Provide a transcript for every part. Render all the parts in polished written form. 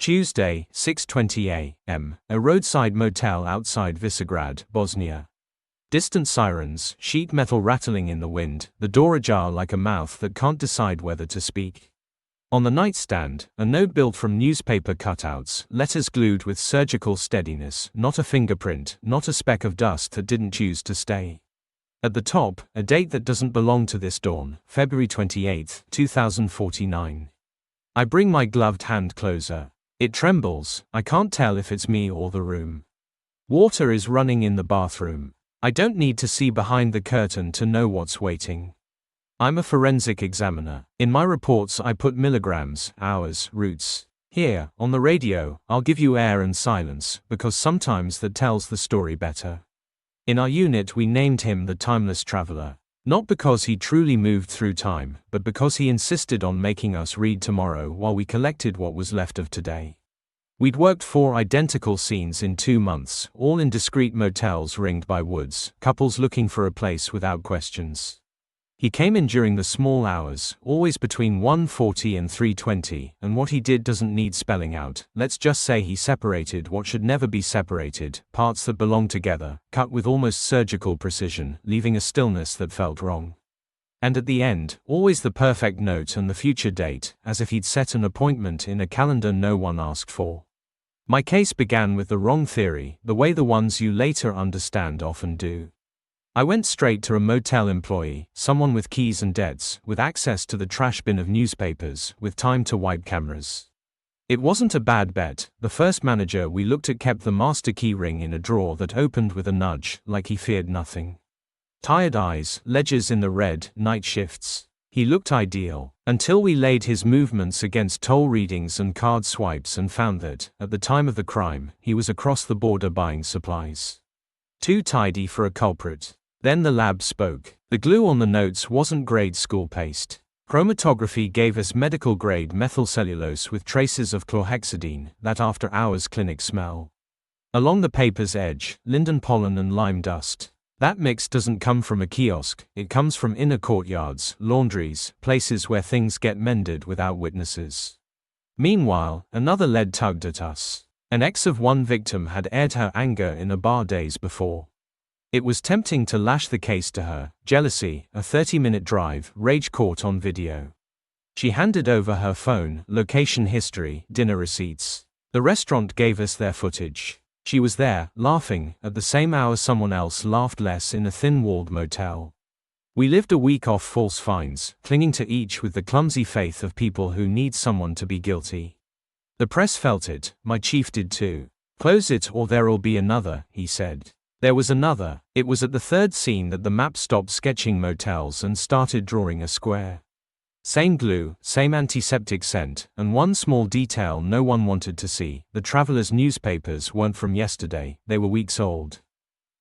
Tuesday, 6:20 a.m., a roadside motel outside Visegrad, Bosnia. Distant sirens, sheet metal rattling in the wind, the door ajar like a mouth that can't decide whether to speak. On the nightstand, a note built from newspaper cutouts, letters glued with surgical steadiness, not a fingerprint, not a speck of dust that didn't choose to stay. At the top, a date that doesn't belong to this dawn, February 28, 2049. I bring my gloved hand closer. It trembles, I can't tell if it's me or the room. Water is running in the bathroom. I don't need to see behind the curtain to know what's waiting. I'm a forensic examiner. In my reports I put milligrams, hours, roots. Here, on the radio, I'll give you air and silence, because sometimes that tells the story better. In our unit we named him the Timeless Traveler. Not because he truly moved through time, but because he insisted on making us read tomorrow while we collected what was left of today. We'd worked 4 identical scenes in 2 months, all in discreet motels ringed by woods, couples looking for a place without questions. He came in during the small hours, always between 1:40 and 3:20, and what he did doesn't need spelling out. Let's just say he separated what should never be separated, parts that belong together, cut with almost surgical precision, leaving a stillness that felt wrong. And at the end, always the perfect note and the future date, as if he'd set an appointment in a calendar no one asked for. My case began with the wrong theory, the way the ones you later understand often do. I went straight to a motel employee, someone with keys and debts, with access to the trash bin of newspapers, with time to wipe cameras. It wasn't a bad bet. The first manager we looked at kept the master key ring in a drawer that opened with a nudge, like he feared nothing. Tired eyes, ledgers in the red, night shifts. He looked ideal, until we laid his movements against toll readings and card swipes and found that, at the time of the crime, he was across the border buying supplies. Too tidy for a culprit. Then the lab spoke. The glue on the notes wasn't grade school paste. Chromatography gave us medical-grade methylcellulose with traces of chlorhexidine, that after-hours clinic smell. Along the paper's edge, linden pollen and lime dust. That mix doesn't come from a kiosk, it comes from inner courtyards, laundries, places where things get mended without witnesses. Meanwhile, another lead tugged at us. An ex of one victim had aired her anger in a bar days before. It was tempting to lash the case to her. Jealousy, a 30-minute drive, rage caught on video. She handed over her phone, location history, dinner receipts. The restaurant gave us their footage. She was there, laughing, at the same hour someone else laughed less in a thin-walled motel. We lived a week off false fines, clinging to each with the clumsy faith of people who need someone to be guilty. The press felt it, my chief did too. Close it or there'll be another, he said. There was another. It was at the third scene that the map stopped sketching motels and started drawing a square. Same glue, same antiseptic scent, and one small detail no one wanted to see: the travelers' newspapers weren't from yesterday, they were weeks old.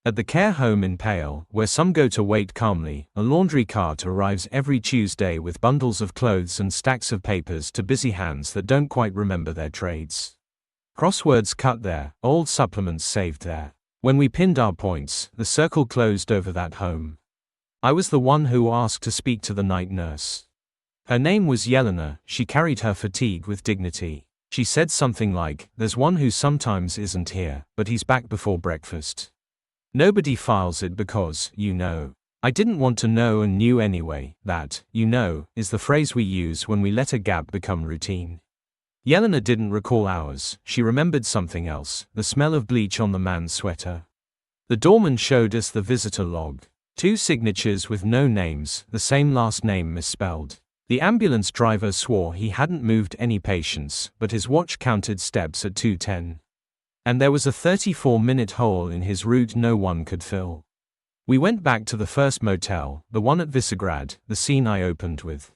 At the care home in Pale, where some go to wait calmly, a laundry cart arrives every Tuesday with bundles of clothes and stacks of papers to busy hands that don't quite remember their trades. Crosswords cut there, old supplements saved there. When we pinned our points, the circle closed over that home. I was the one who asked to speak to the night nurse. Her name was Yelena. She carried her fatigue with dignity. She said something like, "There's one who sometimes isn't here, but he's back before breakfast. Nobody files it because, you know." I didn't want to know and knew anyway. That, you know, is the phrase we use when we let a gap become routine. Yelena didn't recall ours. She remembered something else: the smell of bleach on the man's sweater. The doorman showed us the visitor log. 2 signatures with no names, the same last name misspelled. The ambulance driver swore he hadn't moved any patients, but his watch counted steps at 2:10. And there was a 34-minute hole in his route no one could fill. We went back to the first motel, the one at Visegrad, the scene I opened with.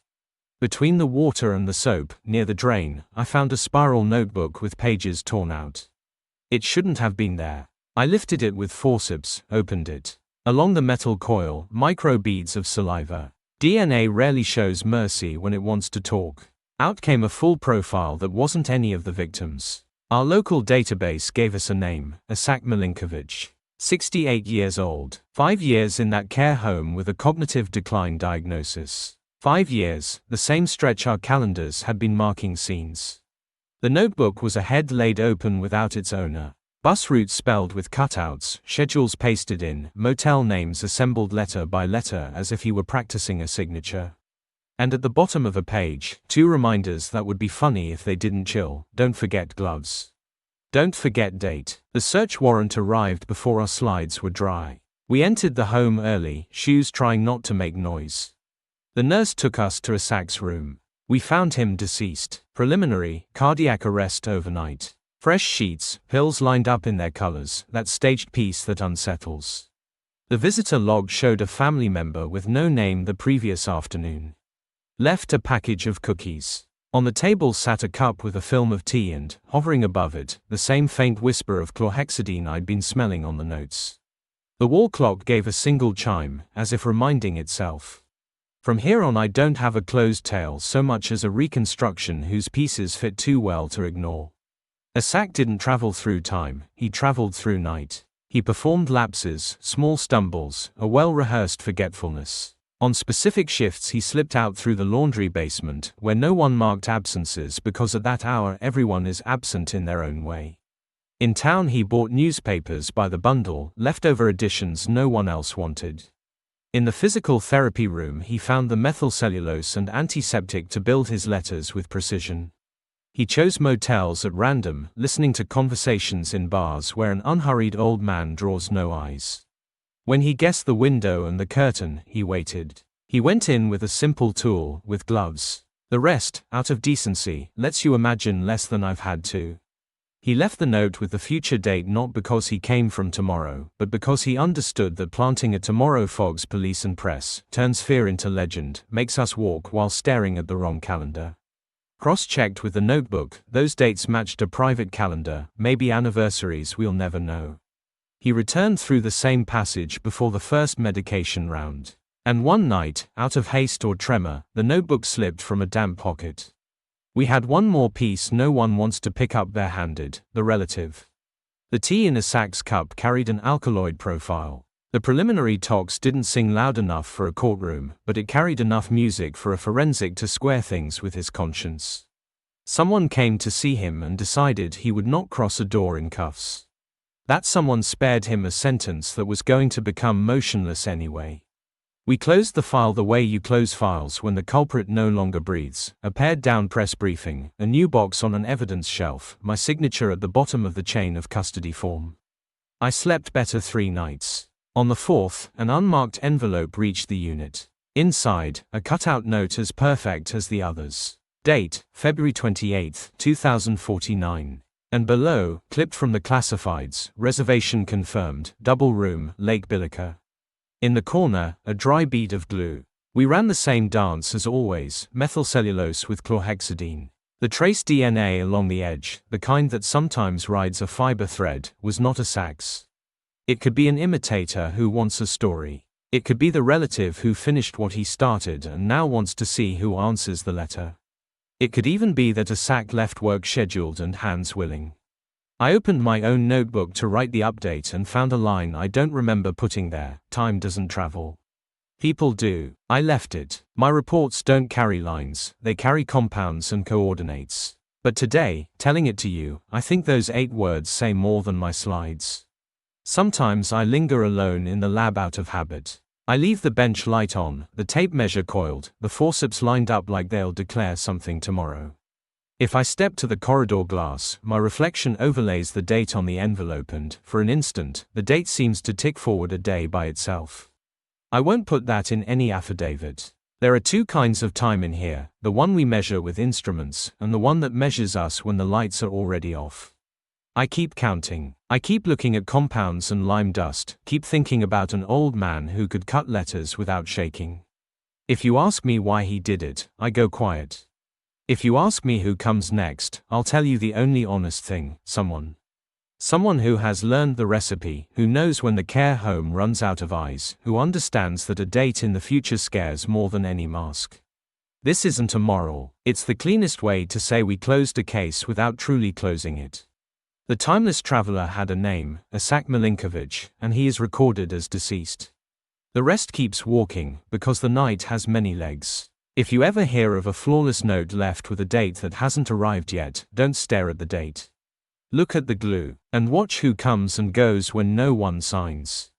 Between the water and the soap, near the drain, I found a spiral notebook with pages torn out. It shouldn't have been there. I lifted it with forceps, opened it. Along the metal coil, micro beads of saliva. DNA rarely shows mercy when it wants to talk. Out came a full profile that wasn't any of the victims. Our local database gave us a name: Isak Milinkovic. 68 years old. 5 years in that care home with a cognitive decline diagnosis. 5 years, the same stretch our calendars had been marking scenes. The notebook was a head laid open without its owner. Bus routes spelled with cutouts, schedules pasted in, motel names assembled letter by letter as if he were practicing a signature. And at the bottom of a page, 2 reminders that would be funny if they didn't chill: don't forget gloves. Don't forget date. The search warrant arrived before our slides were dry. We entered the home early, shoes trying not to make noise. The nurse took us to Isak's room. We found him deceased. Preliminary, cardiac arrest overnight. Fresh sheets, pills lined up in their colors, that staged piece that unsettles. The visitor log showed a family member with no name the previous afternoon. Left a package of cookies. On the table sat a cup with a film of tea and, hovering above it, the same faint whisper of chlorhexidine I'd been smelling on the notes. The wall clock gave a single chime, as if reminding itself. From here on I don't have a closed tale so much as a reconstruction whose pieces fit too well to ignore. Isak didn't travel through time, he traveled through night. He performed lapses, small stumbles, a well-rehearsed forgetfulness. On specific shifts he slipped out through the laundry basement, where no one marked absences because at that hour everyone is absent in their own way. In town he bought newspapers by the bundle, leftover editions no one else wanted. In the physical therapy room he found the methylcellulose and antiseptic to build his letters with precision. He chose motels at random, listening to conversations in bars where an unhurried old man draws no eyes. When he guessed the window and the curtain, he waited. He went in with a simple tool, with gloves. The rest, out of decency, lets you imagine less than I've had to. He left the note with the future date not because he came from tomorrow, but because he understood that planting a tomorrow fogs police and press, turns fear into legend, makes us walk while staring at the wrong calendar. Cross-checked with the notebook, those dates matched a private calendar, maybe anniversaries we'll never know. He returned through the same passage before the first medication round. And one night, out of haste or tremor, the notebook slipped from a damp pocket. We had one more piece no one wants to pick up barehanded, the relative. The tea in Isak's cup carried an alkaloid profile. The preliminary tox didn't sing loud enough for a courtroom, but it carried enough music for a forensic to square things with his conscience. Someone came to see him and decided he would not cross a door in cuffs. That someone spared him a sentence that was going to become motionless anyway. We closed the file the way you close files when the culprit no longer breathes, a pared-down press briefing, a new box on an evidence shelf, my signature at the bottom of the chain of custody form. I slept better 3 nights. On the 4th, an unmarked envelope reached the unit. Inside, a cutout note as perfect as the others. Date, February 28, 2049. And below, clipped from the classifieds, reservation confirmed, double room, Lake Bilica. In the corner, a dry bead of glue. We ran the same dance as always, methylcellulose with chlorhexidine. The trace DNA along the edge, the kind that sometimes rides a fiber thread, was not Isak's. It could be an imitator who wants a story. It could be the relative who finished what he started and now wants to see who answers the letter. It could even be that Isak left work scheduled and hands willing. I opened my own notebook to write the update and found a line I don't remember putting there: time doesn't travel. People do. I left it. My reports don't carry lines, they carry compounds and coordinates. But today, telling it to you, I think those 8 words say more than my slides. Sometimes I linger alone in the lab out of habit. I leave the bench light on, the tape measure coiled, the forceps lined up like they'll declare something tomorrow. If I step to the corridor glass, my reflection overlays the date on the envelope and, for an instant, the date seems to tick forward a day by itself. I won't put that in any affidavit. There are 2 kinds of time in here, the one we measure with instruments, and the one that measures us when the lights are already off. I keep counting. I keep looking at compounds and lime dust, keep thinking about an old man who could cut letters without shaking. If you ask me why he did it, I go quiet. If you ask me who comes next, I'll tell you the only honest thing: someone. Someone who has learned the recipe, who knows when the care home runs out of eyes, who understands that a date in the future scares more than any mask. This isn't a moral, it's the cleanest way to say we closed a case without truly closing it. The timeless traveler had a name, Isak Milinkovic, and he is recorded as deceased. The rest keeps walking, because the night has many legs. If you ever hear of a flawless note left with a date that hasn't arrived yet, don't stare at the date. Look at the glue, and watch who comes and goes when no one signs.